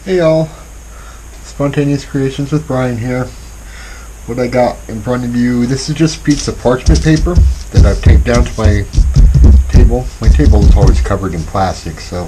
Hey y'all, Spontaneous Creations with Brian here. What I got in front of you, this is just a piece of parchment paper that I've taped down to my table. My table is always covered in plastic, so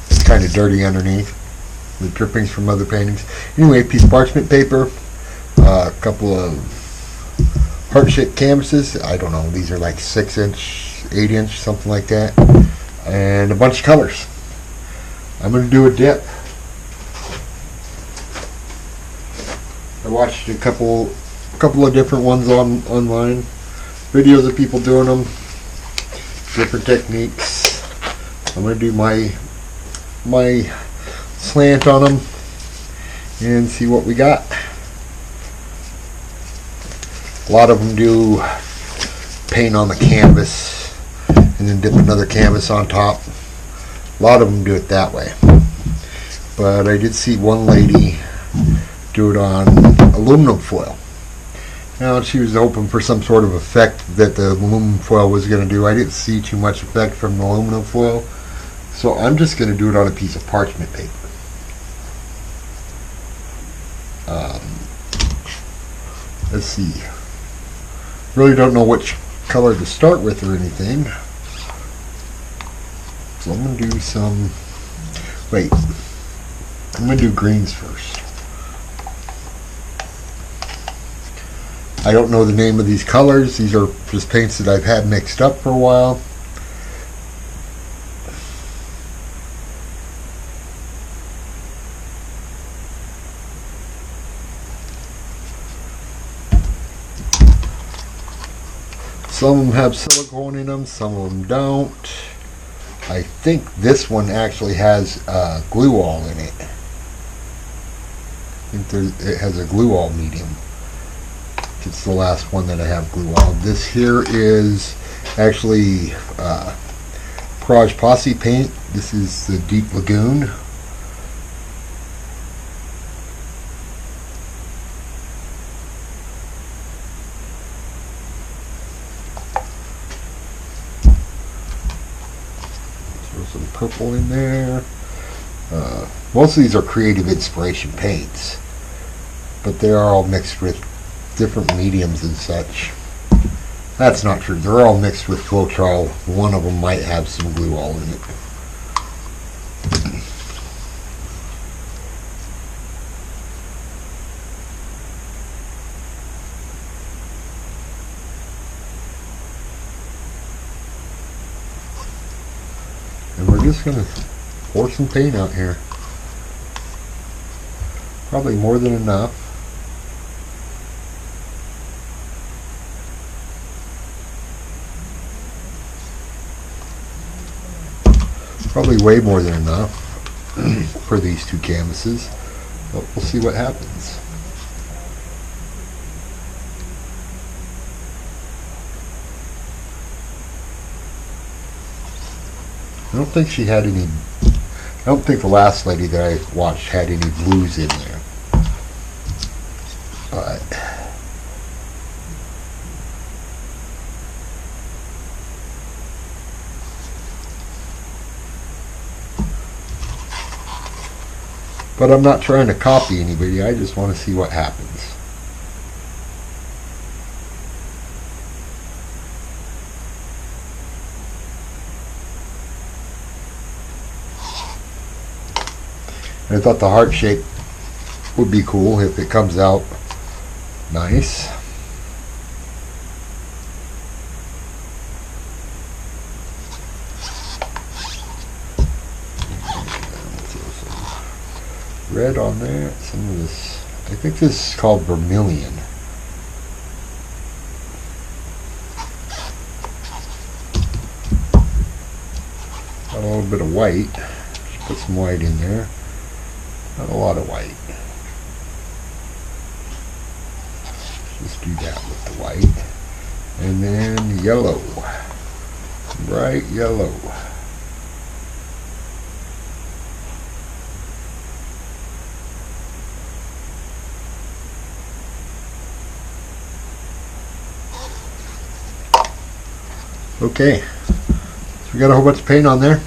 it's kind of dirty underneath with drippings from other paintings. Anyway, a piece of parchment paper, a couple of heart-shaped canvases. I don't know, these are like 6-inch, 8-inch, something like that, and a bunch of colors. I'm going to do a dip. I watched a couple of different ones online, videos of people doing them, different techniques. I'm going to do my slant on them and see what we got. A lot of them do paint on the canvas and then dip another canvas on top. A lot of them do it that way, but I did see one lady do it on aluminum foil. Now she was hoping for some sort of effect that the aluminum foil was going to do. I didn't see too much effect from the aluminum foil, so I'm just going to do it on a piece of parchment paper. Let's see. Really don't know which color to start with or anything. So I'm going to do some, I'm going to do greens first. I don't know the name of these colors. These are just paints that I've had mixed up for a while. Some of them have silicone in them, some of them don't. I think this one actually has glue all in it. I think it has a glue all medium. It's the last one that I have glue all. This here is actually Proj Posse paint. This is the Deep Lagoon. Some purple in there. Most of these are creative inspiration paints, but they are all mixed with different mediums and such. That's not true. They're all mixed with Floetrol. One of them might have some glue all in it. And we're just going to pour some paint out here. Probably more than enough. Probably way more than enough for these two canvases, but we'll see what happens. I don't think she had any, I don't think the last lady that I watched had any blues in there. But I'm not trying to copy anybody, I just want to see what happens. I thought the heart shape would be cool if it comes out nice. Red on there, some of this, I think this is called vermilion. Got a little bit of white, just put some white in there. Not a lot of white. Just do that with the white. And then yellow. Bright yellow. Okay. So we got a whole bunch of paint on there.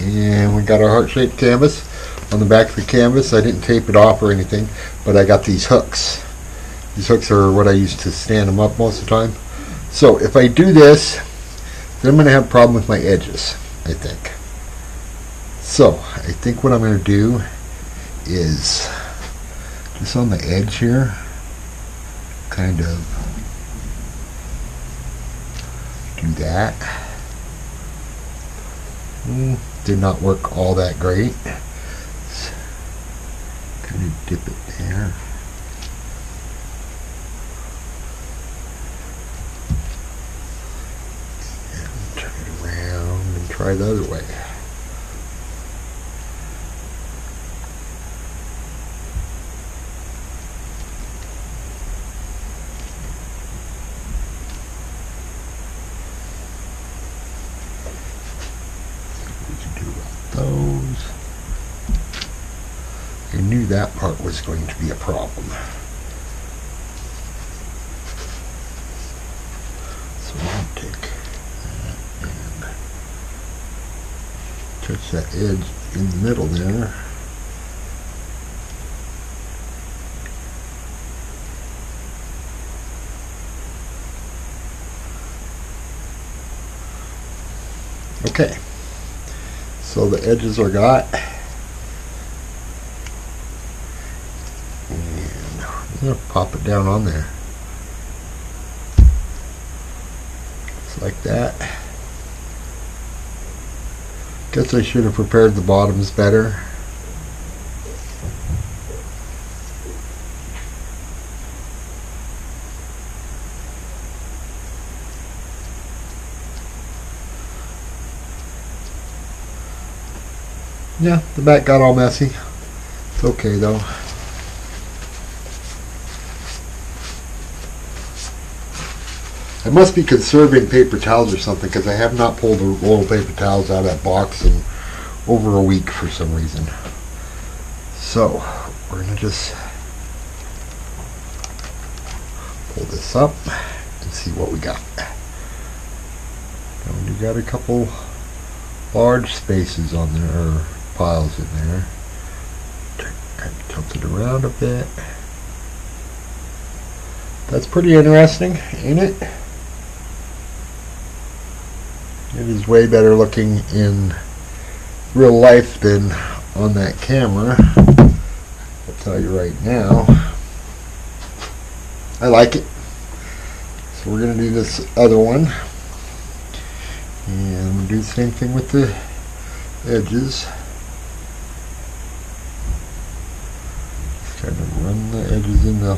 And we got our heart-shaped canvas. On the back of the canvas, I didn't tape it off or anything, but I got these hooks. These hooks are what I use to stand them up most of the time. So if I do this, then I'm going to have a problem with my edges, I think. So I think what I'm going to do is just on the edge here, kind of do that. Did not work all that great. Kind of dip it there. And turn it around and try the other way. I knew that part was going to be a problem. So I'll take that and touch that edge in the middle there. Okay, so the edges are got. I'm going to pop it down on there. Just like that. Guess I should have prepared the bottoms better. Yeah, the back got all messy. It's okay though. I must be conserving paper towels or something, because I have not pulled the roll of paper towels out of that box in over a week for some reason. So we're going to just pull this up and see what we got. And we got a couple large spaces on there, or piles in there. Tilt it around a bit. That's pretty interesting, ain't it? It is way better looking in real life than on that camera. I'll tell you right now. I like it. So we're going to do this other one. And we'll do the same thing with the edges. Just kind of run the edges in the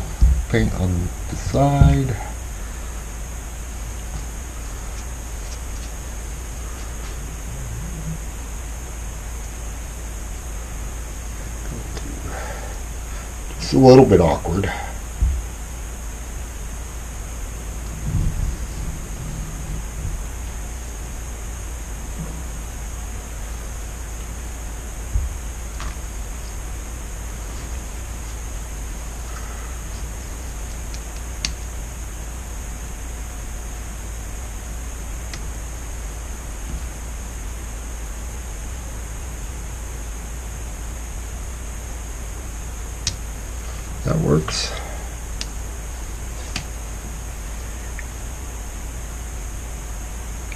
paint on the side. It's a little bit awkward. That works.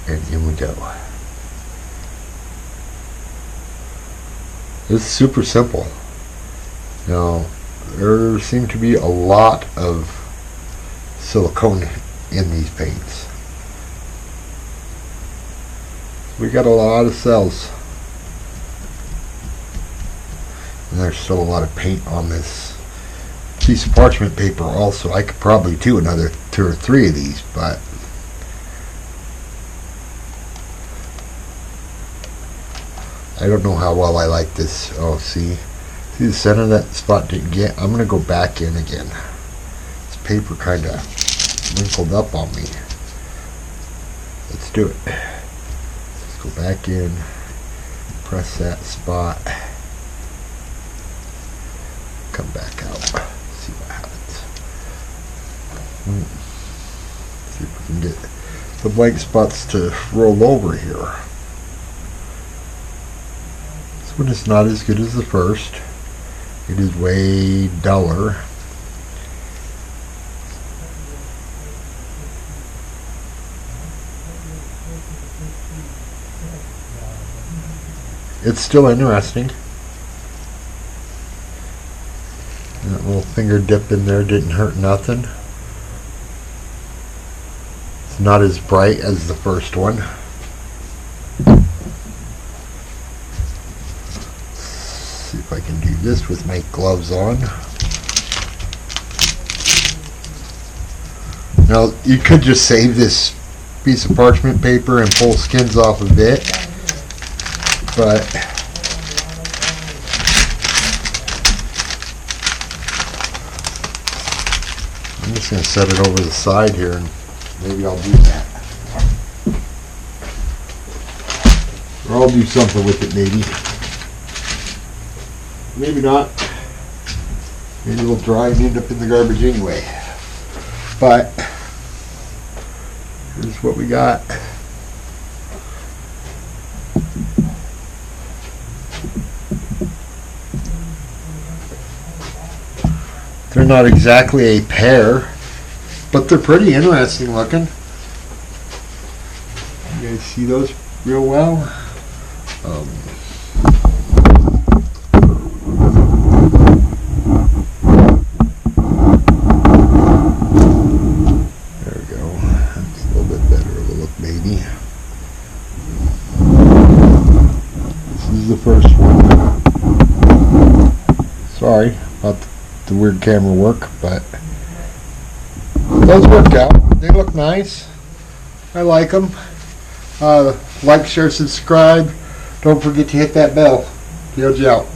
And in we go. It's super simple. Now, there seem to be a lot of silicone in these paints. We got a lot of cells. And there's still a lot of paint on this piece of parchment paper also. I could probably do another 2 or 3 of these, but I don't know how well I like this. Oh, see the center of that spot didn't get. I'm gonna go back in again. This paper kind of wrinkled up on me. Let's do it. Let's go back in, press that spot, come back out, see what happens. See if we can get the blank spots to roll over here. This one is not as good as the first. It is way duller. It's still interesting. That little finger dip in there didn't hurt nothing. It's not as bright as the first one. Let's see if I can do this with my gloves on. Now, you could just save this piece of parchment paper and pull skins off of it, but I'm just going to set it over the side here and maybe I'll do that. Or I'll do something with it maybe. Maybe not. Maybe it'll dry and end up in the garbage anyway. But here's what we got. They're not exactly a pair, but they're pretty interesting looking. You guys see those real well? There we go. That's a little bit better of a look, maybe. This is the first one. Sorry about the weird camera work, but those worked out. They look nice. I like them. Like, share, subscribe. Don't forget to hit that bell. PLG out.